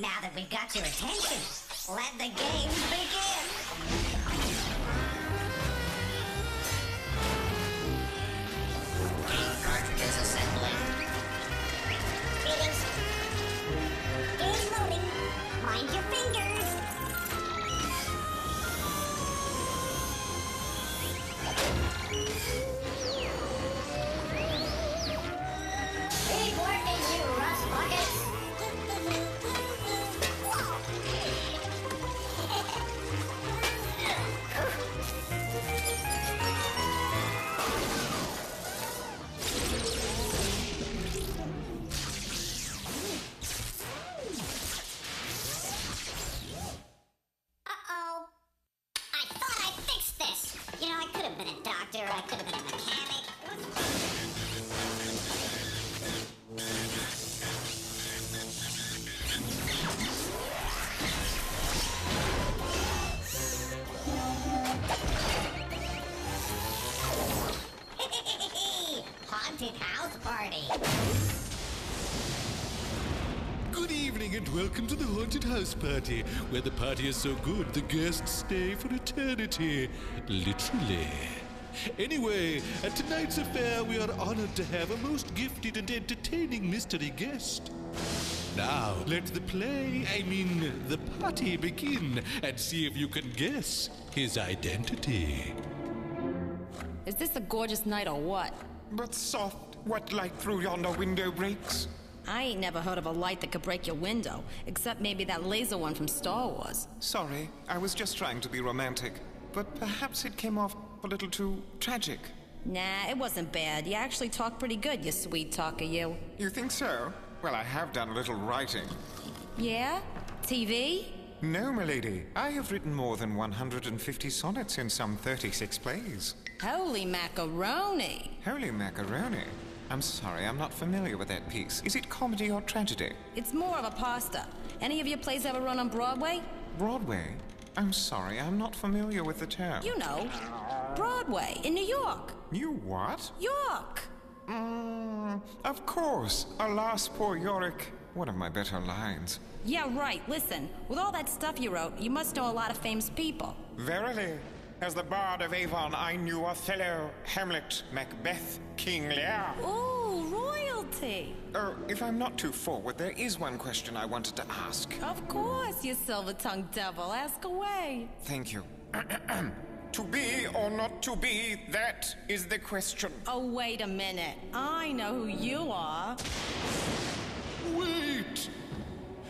Now that we've got your attention, let the games begin! Game cartridges assembling. Greetings. Game loading. Mind your fingers. Big working, you rust buckets. Uh-oh. I thought I fixed this. You know, I could have been a doctor, I could have been a mechanic. Haunted house party. Good evening and welcome to the Haunted House Party, where the party is so good the guests stay for eternity. Literally. Anyway, at tonight's affair we are honored to have a most gifted and entertaining mystery guest. Now, let the the party begin and see if you can guess his identity. Is this a gorgeous night or what? But soft, what light through yonder window breaks? I ain't never heard of a light that could break your window, except maybe that laser one from Star Wars. Sorry, I was just trying to be romantic. But perhaps it came off a little too tragic. Nah, it wasn't bad. You actually talk pretty good, you sweet talker, you. You think so? Well, I have done a little writing. Yeah? TV? No, milady. I have written more than 150 sonnets in some 36 plays. Holy macaroni! Holy macaroni. I'm sorry, I'm not familiar with that piece. Is it comedy or tragedy? It's more of a pasta. Any of your plays ever run on Broadway? Broadway? I'm sorry, I'm not familiar with the term. You know, Broadway in New York. You what? York! Of course. Alas, poor Yorick. One of my better lines. Yeah, right. Listen, with all that stuff you wrote, you must know a lot of famous people. Verily. As the Bard of Avon, I knew Othello, Hamlet, Macbeth, King Lear. Ooh, royalty! Oh, if I'm not too forward, there is one question I wanted to ask. Of course, you silver-tongued devil. Ask away. Thank you. To be or not to be, that is the question. Oh, wait a minute. I know who you are. Wait!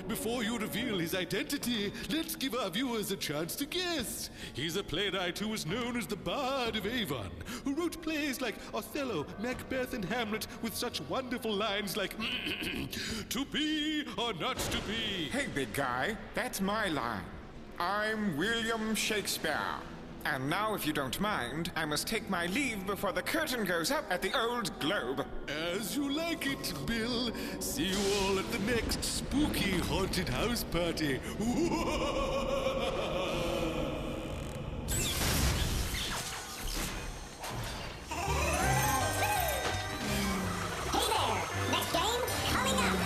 Before you reveal his identity, let's give our viewers a chance to guess. He's a playwright who is known as the Bard of Avon, who wrote plays like Othello, Macbeth, and Hamlet with such wonderful lines like, to be or not to be. Hey, big guy, that's my line. I'm William Shakespeare. And now, if you don't mind, I must take my leave before the curtain goes up at the Old Globe. As you like it, Bill. See you all at the next spooky haunted house party. Hey there! Next game coming up!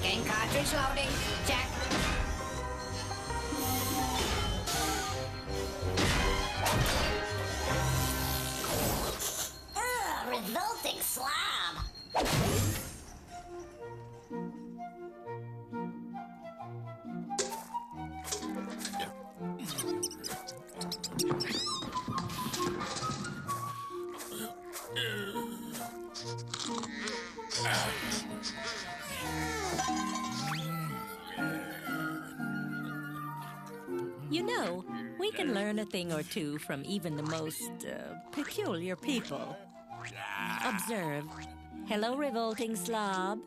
Game cartridge loading. Check. Ugh, revolting slob! You know, we can learn a thing or two from even the most peculiar people. Observe. Hello, revolting slob.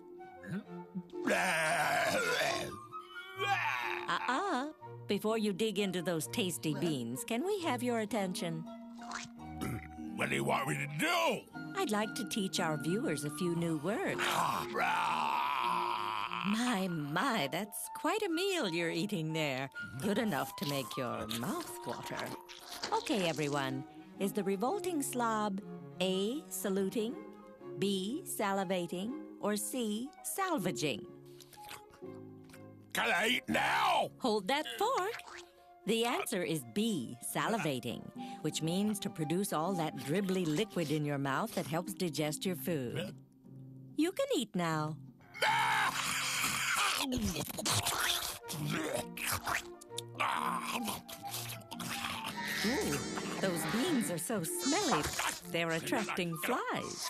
Before you dig into those tasty beans, can we have your attention? What do you want me to do? I'd like to teach our viewers a few new words. My, that's quite a meal you're eating there. Good enough to make your mouth water. Okay, everyone. Is the revolting slob A, saluting, B, salivating, or C, salvaging? Can I eat now? Hold that fork. The answer is B, salivating, which means to produce all that dribbly liquid in your mouth that helps digest your food. You can eat now. Ooh, those beans are so smelly, they're attracting flies.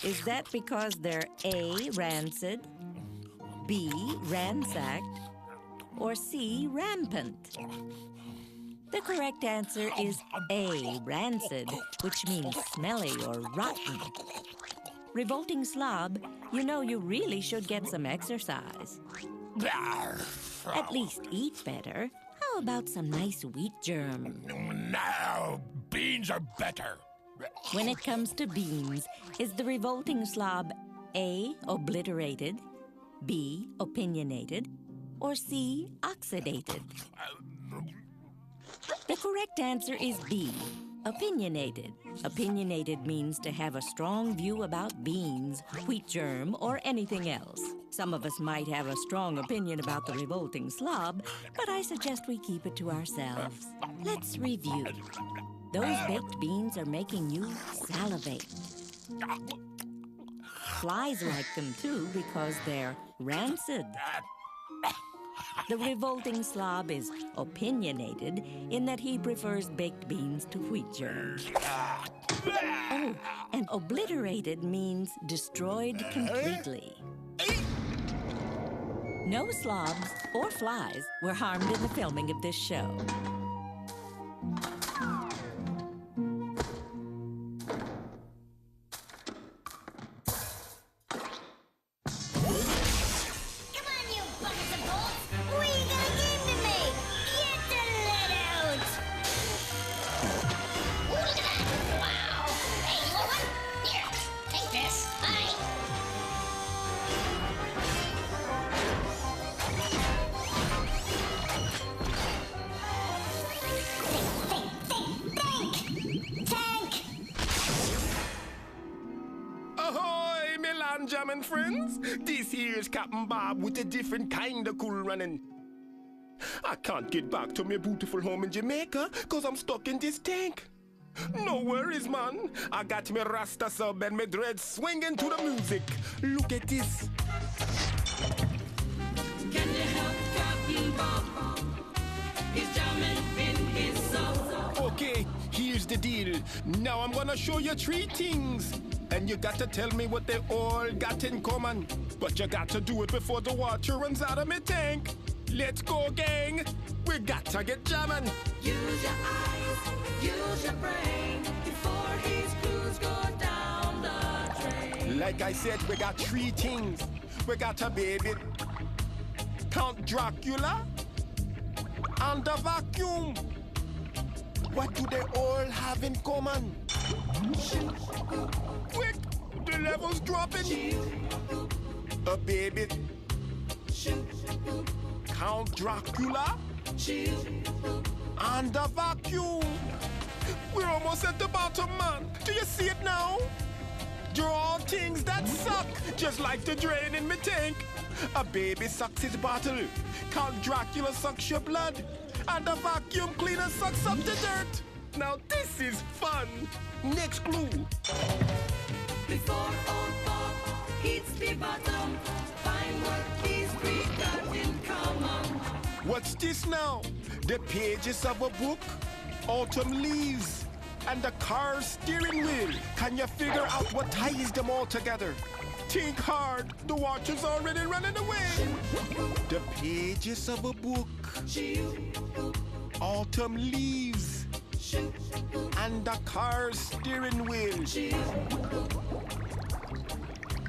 Is that because they're A, rancid, B, ransacked, or C, rampant? The correct answer is A, rancid, which means smelly or rotten. Revolting slob, you know you really should get some exercise. At least eat better. How about some nice wheat germ? No, beans are better. When it comes to beans, is the revolting slob A, obliterated, B, opinionated, or C, oxidated? The correct answer is B, opinionated. Opinionated means to have a strong view about beans, wheat germ, or anything else. Some of us might have a strong opinion about the revolting slob, but I suggest we keep it to ourselves. Let's review. Those baked beans are making you salivate. Flies like them too because they're rancid. The revolting slob is opinionated in that he prefers baked beans to wheat germ. Oh, and obliterated means destroyed completely. No slobs or flies were harmed in the filming of this show. Come on, you buckets of bolts! What are you gonna give to me? Get the lid out! Ooh, look at that! Wow! Hey, you want one? Here, take this. Hi! Tank! Ahoy, me land jamming friends! This here's Captain Bob with a different kind of cool running. I can't get back to my beautiful home in Jamaica cause I'm stuck in this tank. No worries, man. I got me Rasta sub and me dreads swinging to the music. Look at this. Can you help Captain Bob? He's jamming in his song. Okay, here's the deal. Now I'm gonna show you three things. And you got to tell me what they all got in common. But you got to do it before the water runs out of my tank. Let's go, gang. We got to get jamming. Use your eyes, use your brain before his crews go down the drain. Like I said, we got three things. We got a baby, Count Dracula, and the vacuum. What do they all have in common? Quick, the level's dropping. A baby, Count Dracula, and the vacuum. We're almost at the bottom, man. Do you see it now? They're all things that suck, just like the drain in my tank. A baby sucks his bottle, Count Dracula sucks your blood, and the vacuum cleaner sucks up the dirt. Now this is fun. Next clue. Before old Bob hits the bottom, find what these three got in common. What's this now? The pages of a book, autumn leaves, and the car's steering wheel. Can you figure out what ties them all together? Think hard. The water's already running away. The pages of a book, autumn leaves, and the car's steering wheel.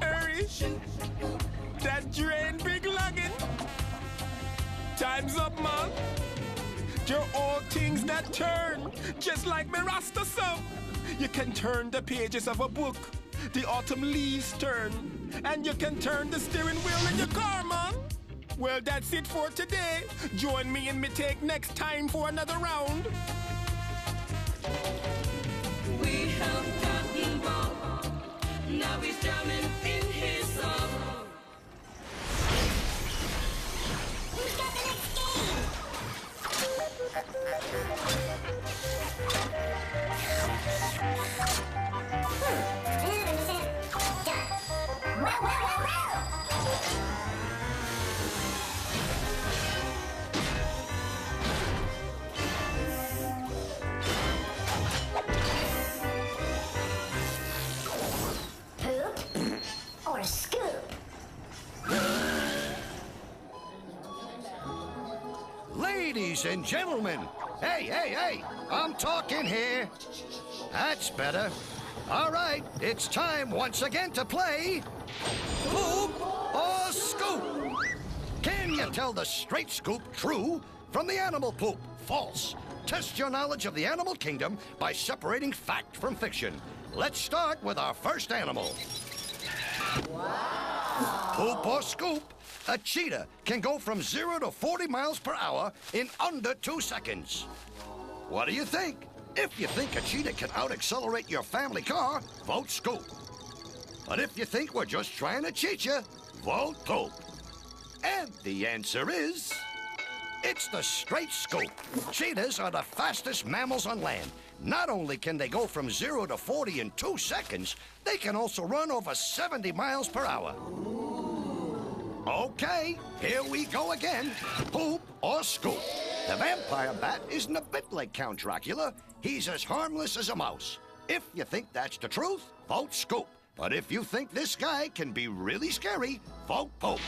Hurry! That drain big lugging. Time's up, man. They're all things that turn, just like my Rasta sub. You can turn the pages of a book, the autumn leaves turn, and you can turn the steering wheel in your car, man. Well, that's it for today. Join me in me take next time for another round. We have Captain Bob. jamming in his song. Who's got the next game? Done. Well, well, well, well. Poop or scoop? Ladies and gentlemen, hey, I'm talking here. That's better. All right, it's time once again to play Poop or Scoop. Can you tell the straight scoop true from the animal poop false? Test your knowledge of the animal kingdom by separating fact from fiction. Let's start with our first animal. Wow. Poop or Scoop? A cheetah can go from 0 to 40 miles per hour in under 2 seconds. What do you think? If you think a cheetah can out-accelerate your family car, vote Scoop. But if you think we're just trying to cheat you, vote Poop. And the answer is... it's the straight scoop. Cheetahs are the fastest mammals on land. Not only can they go from 0 to 40 in 2 seconds, they can also run over 70 miles per hour. Okay, here we go again. Poop or Scoop? The vampire bat isn't a bit like Count Dracula. He's as harmless as a mouse. If you think that's the truth, vote Scoop. But if you think this guy can be really scary, vote Poop.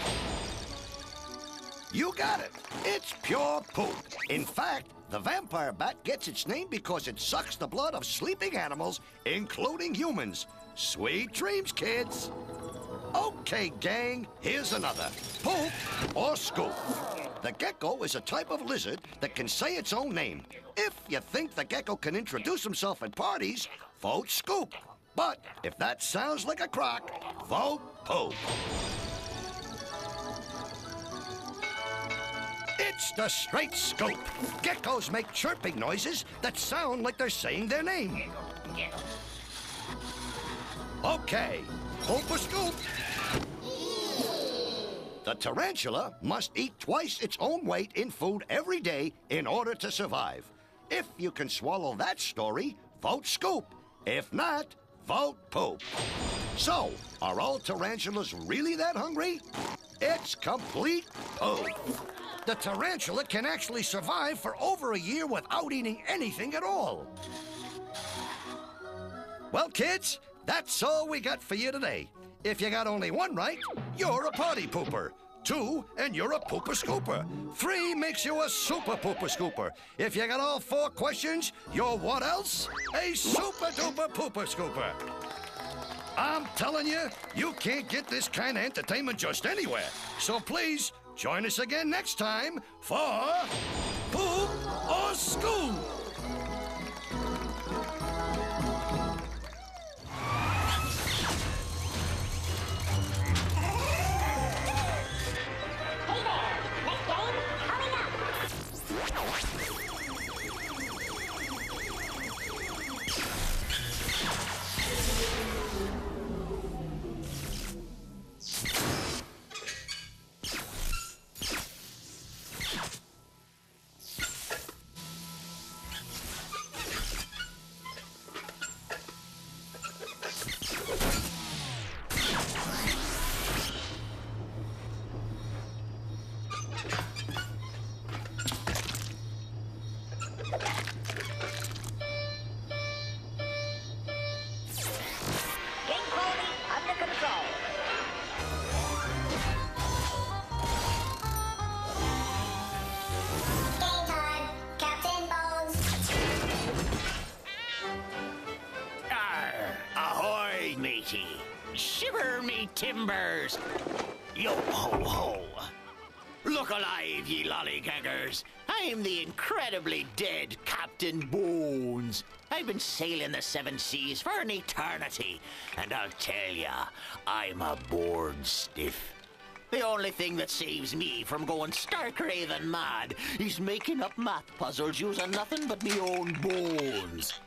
You got it. It's pure poop. In fact, the vampire bat gets its name because it sucks the blood of sleeping animals, including humans. Sweet dreams, kids. Okay, gang, here's another. Poop or Scoop? The gecko is a type of lizard that can say its own name. If you think the gecko can introduce himself at parties, vote Scoop. But if that sounds like a crock, vote Poop. It's the straight scoop. Geckos make chirping noises that sound like they're saying their name. Okay, Poop or Scoop? The tarantula must eat twice its own weight in food every day in order to survive. If you can swallow that story, vote Scoop. If not, vote Poop. So, are all tarantulas really that hungry? It's complete poop. The tarantula can actually survive for over a year without eating anything at all. Well, kids, that's all we got for you today. If you got only one right, you're a party pooper. 2, and you're a pooper scooper. 3 makes you a super pooper scooper. If you got all 4 questions, you're what else? A super duper pooper scooper. I'm telling you, you can't get this kind of entertainment just anywhere. So please, join us again next time for Poop or Scoop. Hey there, next game coming up. Shiver me timbers! Yo ho ho! Look alive, ye lollygaggers! I'm the incredibly dead Captain Bones. I've been sailing the 7 seas for an eternity, and I'll tell ya, I'm a bored stiff. The only thing that saves me from going stark raving mad is making up math puzzles using nothing but me own bones.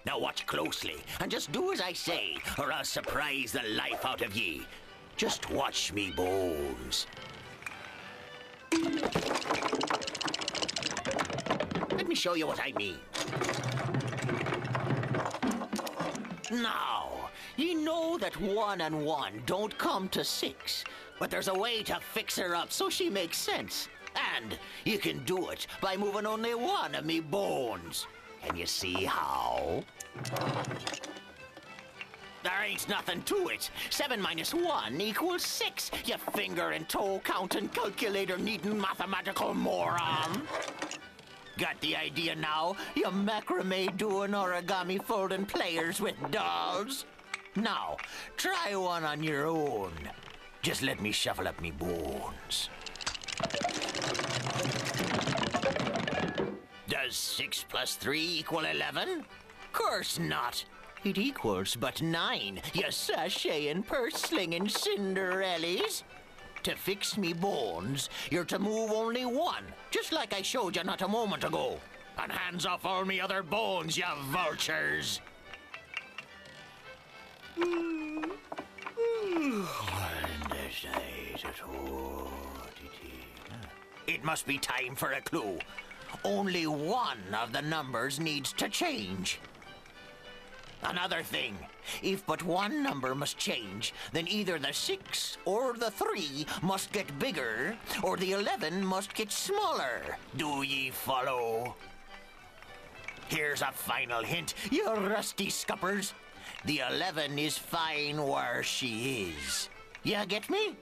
Now watch closely, and just do as I say, or I'll surprise the life out of ye. Just watch me bones. Let me show you what I mean. Now, ye know that 1 and 1 don't come to 6, but there's a way to fix her up so she makes sense. And you can do it by moving only one of me bones. Can you see how? There ain't nothing to it. 7 minus 1 equals 6, you finger and toe counting calculator needing mathematical moron. Got the idea now? You macrame doing origami folding players with dolls? Now, try one on your own. Just let me shuffle up me bones. Does 6 plus 3 equal 11? Course not. It equals but 9, you sashaying, purse-slinging Cinderellas. To fix me bones, you're to move only one, just like I showed you not a moment ago. And hands off all me other bones, you vultures. It must be time for a clue. Only one of the numbers needs to change. Another thing, if but one number must change, then either the 6 or the 3 must get bigger, or the 11 must get smaller. Do ye follow? Here's a final hint, you rusty scuppers. The 11 is fine where she is. You get me?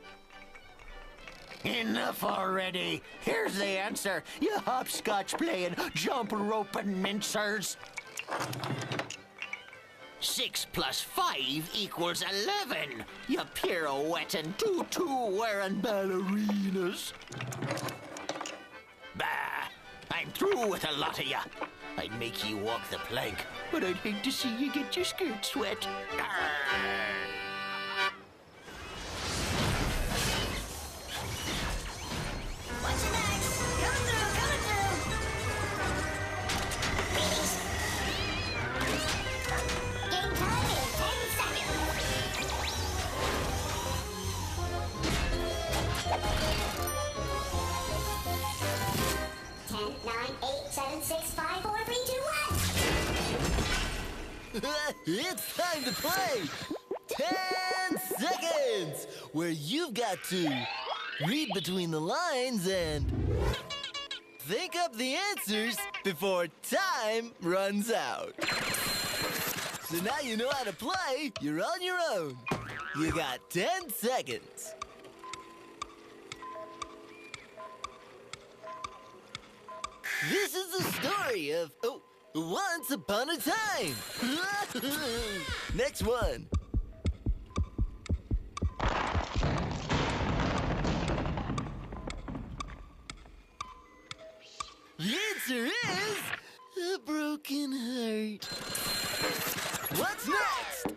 Enough already. Here's the answer, you hopscotch playing, jump roping mincers. 6 plus 5 equals 11. You pirouetting, tutu-wearing ballerinas. Bah! I'm through with a lot of ya. I'd make ye walk the plank, but I'd hate to see you get your skirt wet. What's next? Coming through, coming through. Game time in 10 seconds. 10, 9, 8, 7, 6, 5, 4, 3, 2, 1. It's time to play 10 seconds, where you've got to read between the lines and think up the answers before time runs out. So now you know how to play, you're on your own. You got 10 seconds. This is the story of, once upon a time. Next one. The answer is a broken heart. What's next?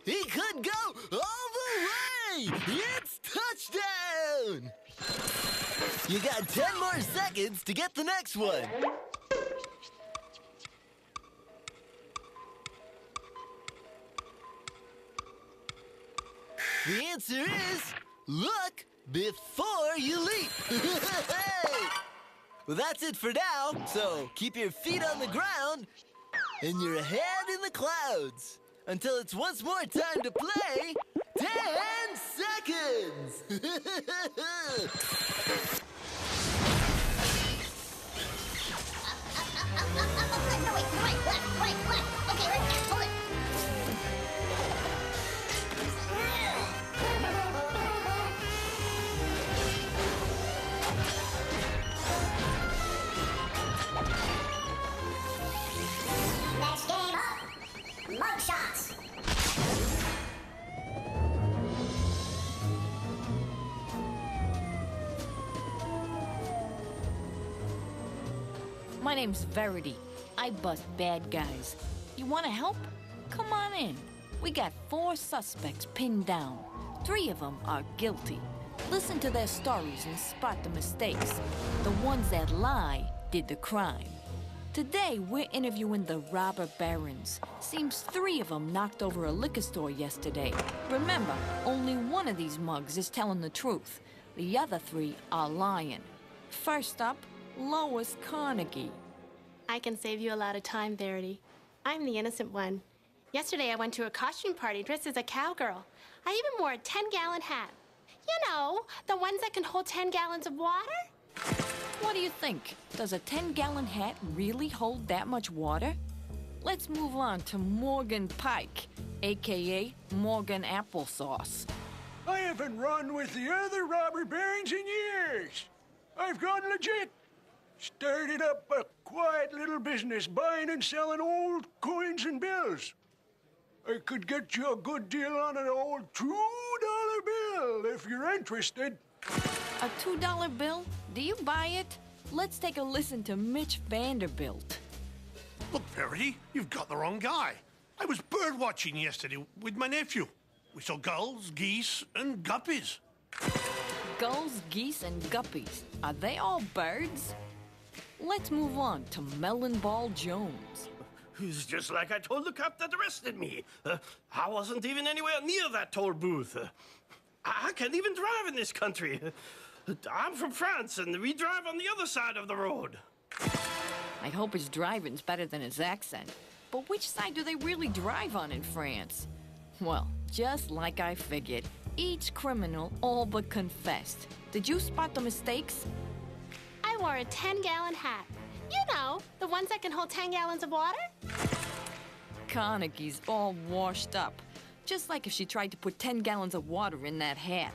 He could go all the way! It's touchdown! You got 10 more seconds to get the next one. The answer is, look before you leap. Well, that's it for now. So keep your feet on the ground and your head in the clouds until it's once more time to play 10 seconds. No, wait, right, left. Okay, right there, hold it. Next game up, mug shots. My name's Verity. I bust bad guys. You want to help? Come on in. We got 4 suspects pinned down. 3 of them are guilty. Listen to their stories and spot the mistakes. The ones that lie did the crime. Today, we're interviewing the robber barons. Seems 3 of them knocked over a liquor store yesterday. Remember, only one of these mugs is telling the truth. The other 3 are lying. First up, Lois Carnegie. I can save you a lot of time, Verity. I'm the innocent one. Yesterday, I went to a costume party dressed as a cowgirl. I even wore a 10-gallon hat. You know, the ones that can hold 10 gallons of water? What do you think? Does a 10-gallon hat really hold that much water? Let's move on to Morgan Pike, a.k.a. Morgan Applesauce. I haven't run with the other robber barons in years. I've gone legit. Started up a quiet little business buying and selling old coins and bills. I could get you a good deal on an old $2 bill if you're interested. A $2 bill? Do you buy it? Let's take a listen to Mitch Vanderbilt. Look, Verity, you've got the wrong guy. I was bird watching yesterday with my nephew. We saw gulls, geese, and guppies. Gulls, geese, and guppies. Are they all birds? Let's move on to Melon Ball Jones. It's just like I told the cop that arrested me. I wasn't even anywhere near that toll booth. I can't even drive in this country. I'm from France, and we drive on the other side of the road. I hope his driving's better than his accent. But which side do they really drive on in France? Well, just like I figured, each criminal all but confessed. Did you spot the mistakes? I wore a 10-gallon hat. You know, the ones that can hold 10 gallons of water? Carnegie's all washed up. Just like if she tried to put 10 gallons of water in that hat.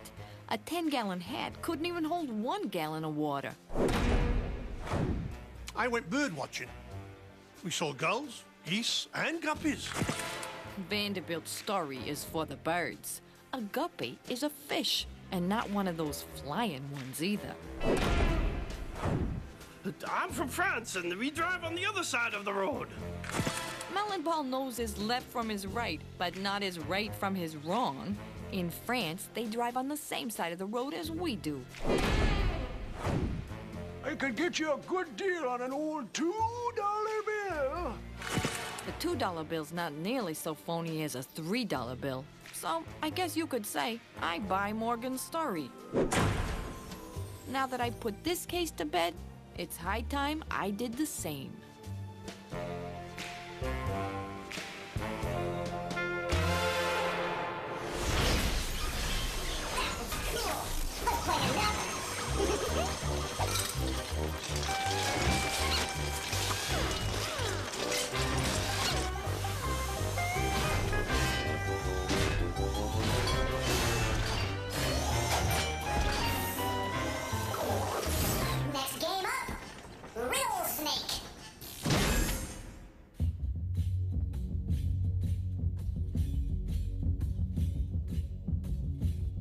A 10-gallon hat couldn't even hold 1 gallon of water. I went bird watching. We saw gulls, geese, and guppies. Vanderbilt's story is for the birds. A guppy is a fish, and not one of those flying ones either. I'm from France, and we drive on the other side of the road. Melonball knows his left from his right, but not his right from his wrong. In France, they drive on the same side of the road as we do. I could get you a good deal on an old $2 bill. The $2 bill's not nearly so phony as a $3 bill. So I guess you could say I buy Morgan's story. Now that I put this case to bed, it's high time I did the same. Next game up, Riddle Snake.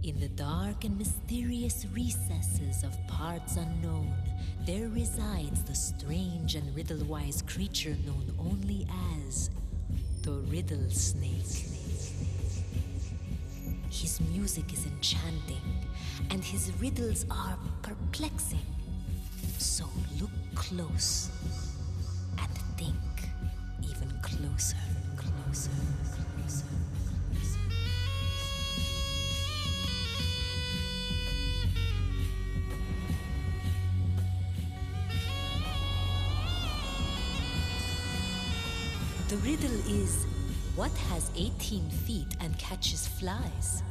In the dark and mysterious recesses of parts unknown, there resides the strange and riddle-wise creature known only as the Riddle Snake. His music is enchanting, and his riddles are perplexing. So look close and think even closer, closer, closer. The riddle is, what has 18 feet and catches flies?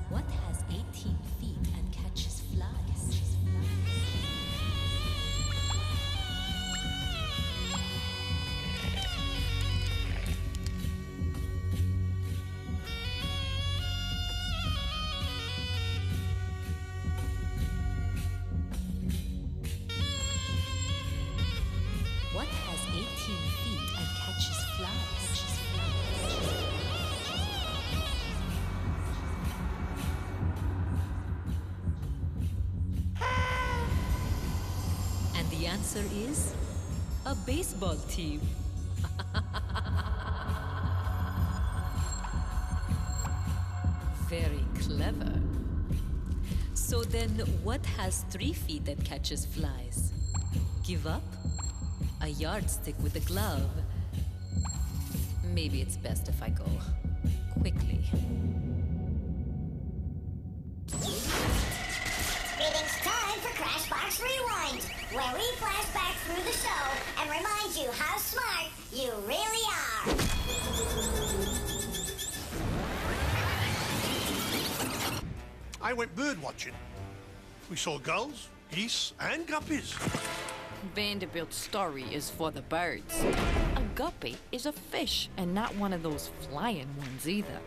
What has 18 feet and catches flies? What has 18 feet and catches flies? And the answer is a baseball team. Very clever. So So then, what has 3 feet that catches flies? Give up? A yardstick with a glove? Maybe it's best if I go quickly. It's time for Crashbox Rewind, where we flash back through the show and remind you how smart you really are. I went bird watching. We saw gulls, geese, and guppies. Vanderbilt's story is for the birds. A guppy is a fish, and not one of those flying ones either.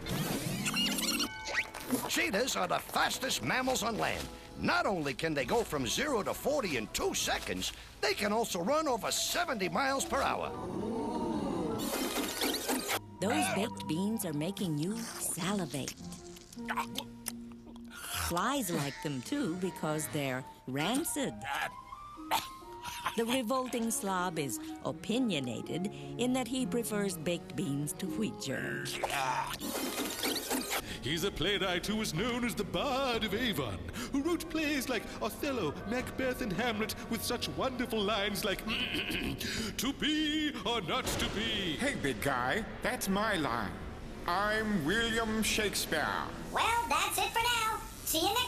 Cheetahs are the fastest mammals on land. Not only can they go from 0 to 40 in 2 seconds, they can also run over 70 miles per hour. Those baked beans are making you salivate. Flies like them too because they're rancid. The revolting slob is opinionated in that he prefers baked beans to wheat germs. He's a playwright who was known as the Bard of Avon, who wrote plays like Othello, Macbeth, and Hamlet with such wonderful lines like, to be or not to be. Hey, big guy, that's my line. I'm William Shakespeare. Well, that's it for now. See you next